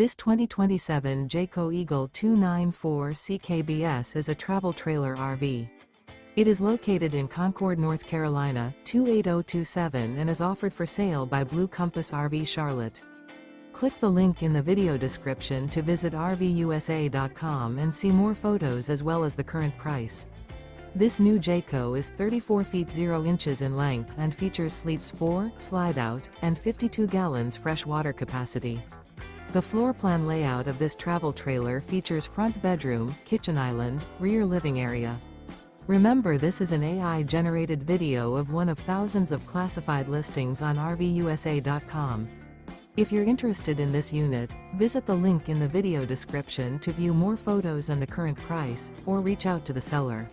This 2027 Jayco Eagle 294 CKBS is a travel trailer RV. It is located in Concord, North Carolina, 28027 and is offered for sale by Blue Compass RV Charlotte. Click the link in the video description to visit RVUSA.com and see more photos as well as the current price. This new Jayco is 34 feet 0 inches in length and features sleeps 4, slide-out, and 52 gallons fresh water capacity. The floor plan layout of this travel trailer features front bedroom, kitchen island, rear living area. Remember, this is an AI-generated video of one of thousands of classified listings on RVUSA.com. If you're interested in this unit, visit the link in the video description to view more photos and the current price, or reach out to the seller.